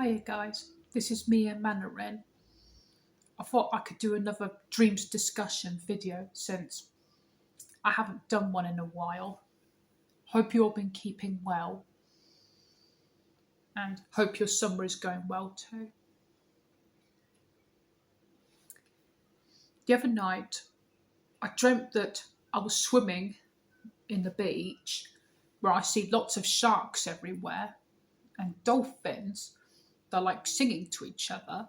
Hiya guys, this is Mia Mandarin. I thought I could do another dreams discussion video since I haven't done one in a while. Hope you've all been keeping well and hope your summer is going well too. The other night I dreamt that I was swimming in the beach where I see lots of sharks everywhere and dolphins. They're like singing to each other.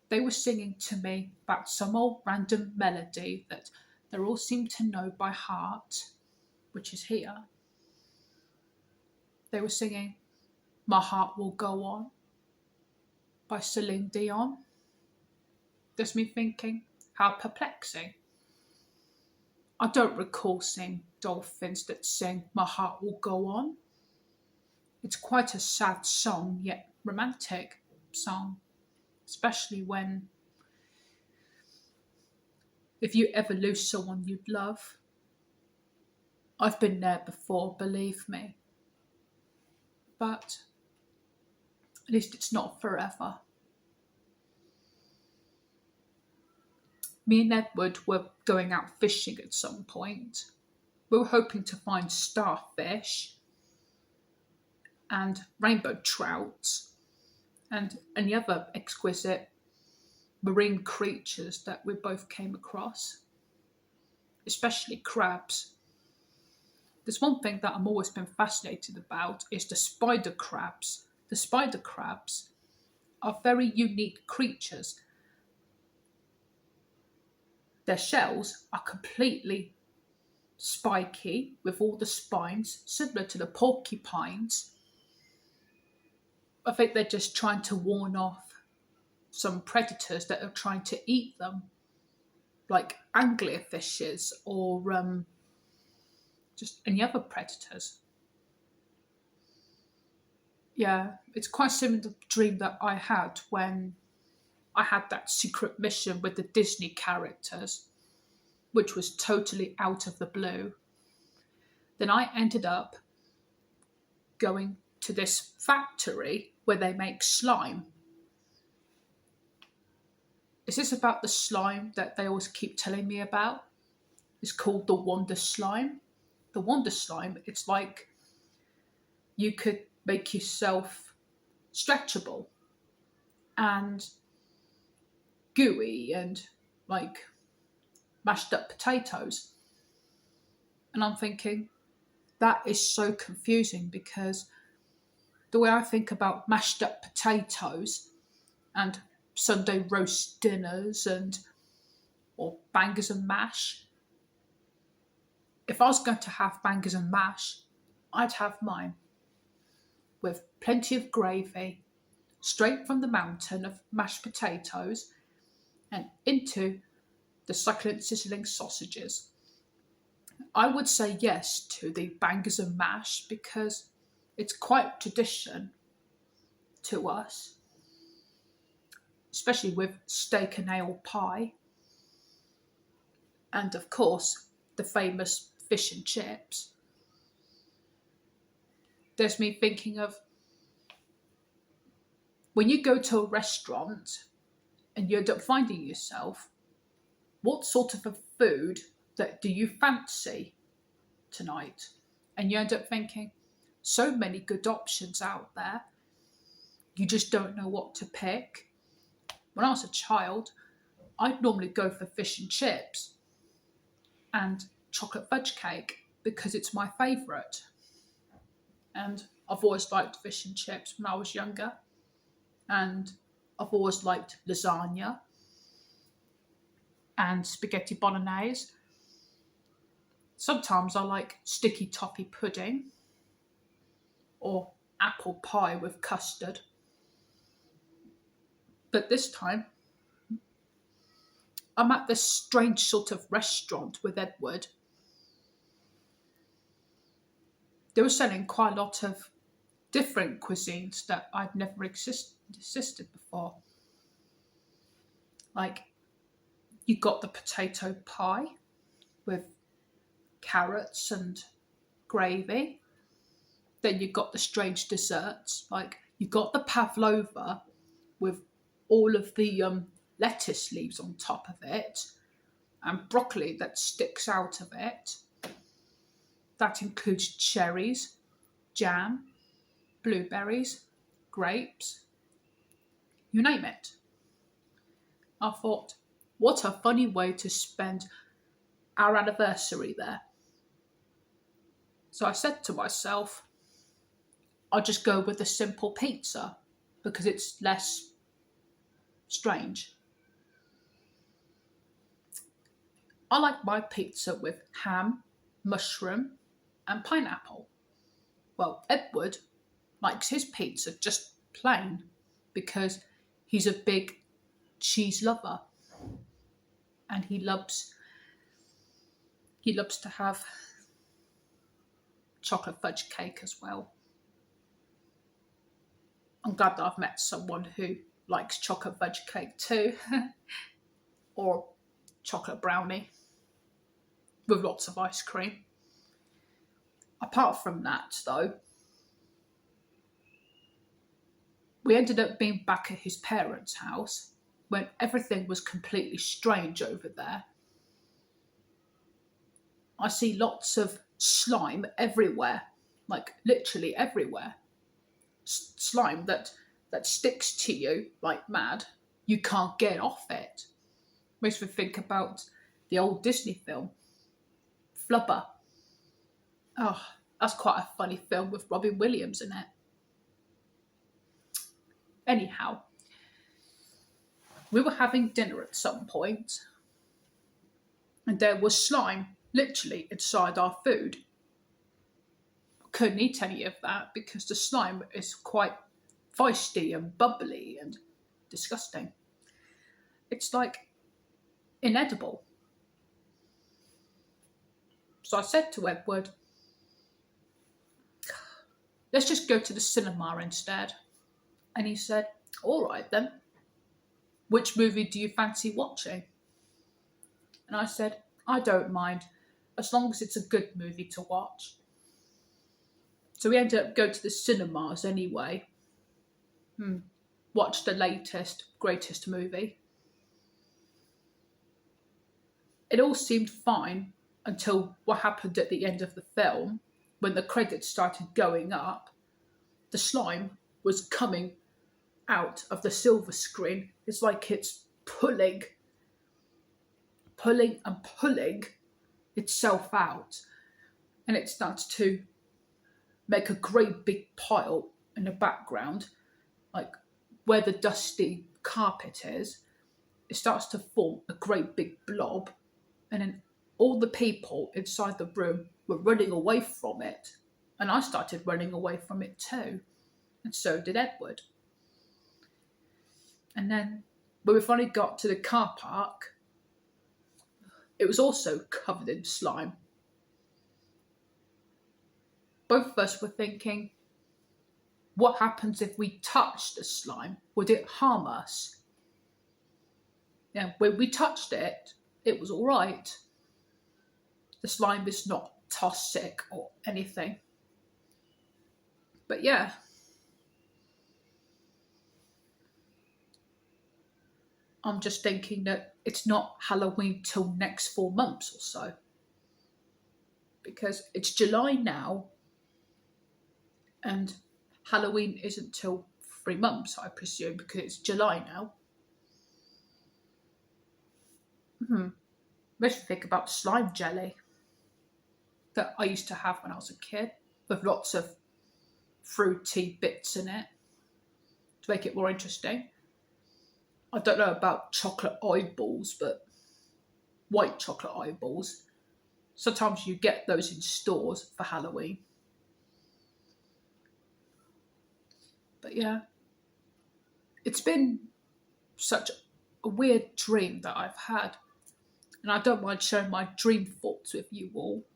They were singing to me about some old random melody that they all seem to know by heart, which is Hiya. They were singing My Heart Will Go On by Celine Dion. There's me thinking, how perplexing. I don't recall seeing dolphins that sing My Heart Will Go On. It's quite a sad song, yet romantic song, especially when if you ever lose someone you'd love. I've been there before, believe me. But at least it's not forever. Me and Edward were going out fishing at some point. We were hoping to find starfish and rainbow trout and any other exquisite marine creatures that we both came across, especially crabs. There's one thing that I've always been fascinated about is the spider crabs. The spider crabs are very unique creatures. Their shells are completely spiky with all the spines, similar to the porcupines. I think they're just trying to warn off some predators that are trying to eat them, like anglerfishes or just any other predators. Yeah, it's quite similar to the dream that I had when I had that secret mission with the Disney characters, which was totally out of the blue. Then I ended up going to this factory where they make slime. Is this about the slime that they always keep telling me about? It's called the Wonder Slime. The Wonder Slime, it's like you could make yourself stretchable and gooey and like mashed up potatoes. And I'm thinking, that is so confusing because the way I think about mashed up potatoes and Sunday roast dinners or bangers and mash, if I was going to have bangers and mash, I'd have mine with plenty of gravy, straight from the mountain of mashed potatoes and into the succulent sizzling sausages. I would say yes to the bangers and mash because it's quite tradition to us, especially with steak and ale pie. And of course, the famous fish and chips. There's me thinking of when you go to a restaurant and you end up finding yourself, what sort of a food that do you fancy tonight? And you end up thinking, so many good options out there. You just don't know what to pick. When I was a child, I'd normally go for fish and chips and chocolate fudge cake because it's my favourite. And I've always liked fish and chips when I was younger. And I've always liked lasagna and spaghetti bolognese. Sometimes I like sticky toffee pudding or apple pie with custard. But this time, I'm at this strange sort of restaurant with Edward. They were selling quite a lot of different cuisines that I'd never existed before. Like, you got the potato pie with carrots and gravy. Then you got the strange desserts, like You got the pavlova with all of the lettuce leaves on top of it and broccoli that sticks out of it. That includes cherries, jam, blueberries, grapes, you name it. I thought, what a funny way to spend our anniversary there. So I said to myself, I'll just go with the simple pizza because it's less strange. I like my pizza with ham, mushroom, and pineapple. Well, Edward likes his pizza just plain because he's a big cheese lover and he loves to have chocolate fudge cake as well. I'm glad that I've met someone who likes chocolate fudge cake too, or chocolate brownie with lots of ice cream. Apart from that, though, we ended up being back at his parents' house when everything was completely strange over there. I see lots of slime everywhere, like literally everywhere. Slime that sticks to you like mad. You can't get off it. Makes me think about the old Disney film, Flubber. Oh, that's quite a funny film with Robin Williams in it. Anyhow, we were having dinner at some point, and there was slime literally inside our food. Couldn't eat any of that because the slime is quite feisty and bubbly and disgusting. It's like inedible. So I said to Edward, let's just go to the cinema instead. And he said, all right then. Which movie do you fancy watching? And I said, I don't mind, as long as it's a good movie to watch. So we ended up going to the cinemas anyway. Watched the latest, greatest movie. It all seemed fine until what happened at the end of the film. When the credits started going up, the slime was coming out of the silver screen. It's like it's pulling itself out. And it starts to make a great big pile in the background, like where the dusty carpet is. It starts to form a great big blob, and then all the people inside the room were running away from it, and I started running away from it too, and so did Edward. And then when we finally got to the car park, it was also covered in slime. Both of us were thinking, what happens if we touched the slime? Would it harm us? Yeah, when we touched it, it was all right. The slime is not toxic or anything. But yeah. I'm just thinking that it's not Halloween till next 4 months or so. Because it's July now, and Halloween isn't till 3 months, I presume, because it's July now. Makes me think about slime jelly that I used to have when I was a kid, with lots of fruity bits in it to make it more interesting. I don't know about chocolate eyeballs, but white chocolate eyeballs. Sometimes you get those in stores for Halloween. But yeah, it's been such a weird dream that I've had. And I don't mind sharing my dream thoughts with you all.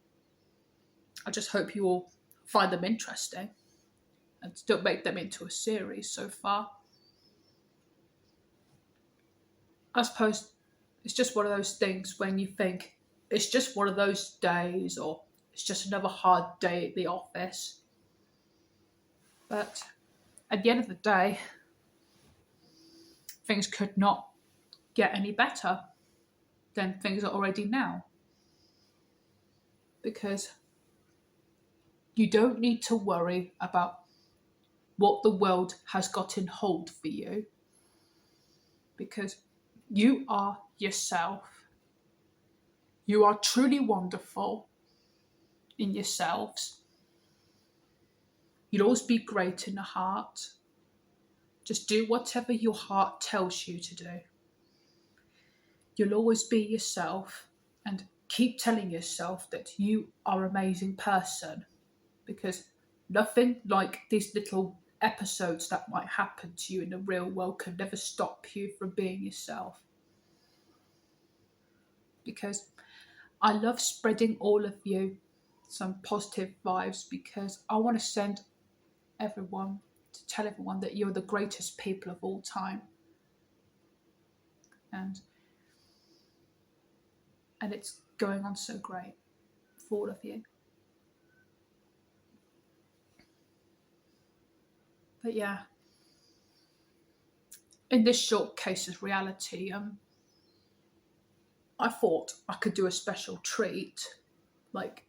I just hope you all find them interesting and don't make them into a series so far. I suppose it's just one of those things when you think it's just one of those days, or it's just another hard day at the office. But at the end of the day, things could not get any better than things are already now. Because you don't need to worry about what the world has got in hold for you, because you are yourself. You are truly wonderful in yourselves. You'll always be great in the heart. Just do whatever your heart tells you to do. You'll always be yourself, and keep telling yourself that you are an amazing person, because nothing like these little episodes that might happen to you in the real world can never stop you from being yourself. Because I love spreading all of you some positive vibes, because I want to tell everyone that you're the greatest people of all time. And it's going on so great for all of you. But yeah, in this short case of reality, I thought I could do a special treat, like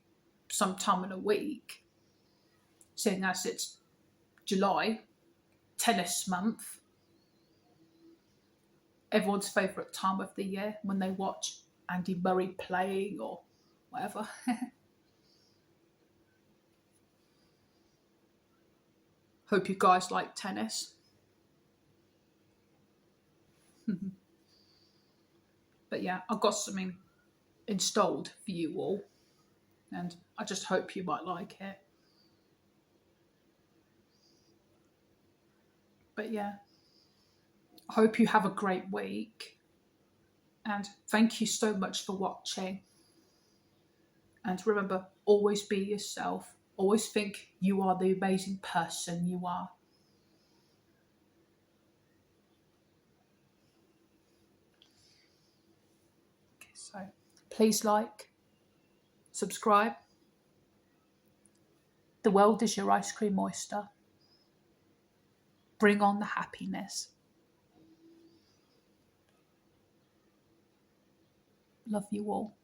sometime in a week, seeing as it's July, tennis month, everyone's favourite time of the year when they watch Andy Murray playing or whatever. Hope you guys like tennis. But yeah, I've got something installed for you all, and I just hope you might like it. But yeah, I hope you have a great week, and thank you so much for watching. And remember, always be yourself. Always think you are the amazing person you are. Okay, so please like, subscribe. The world is your ice cream oyster. Bring on the happiness. Love you all.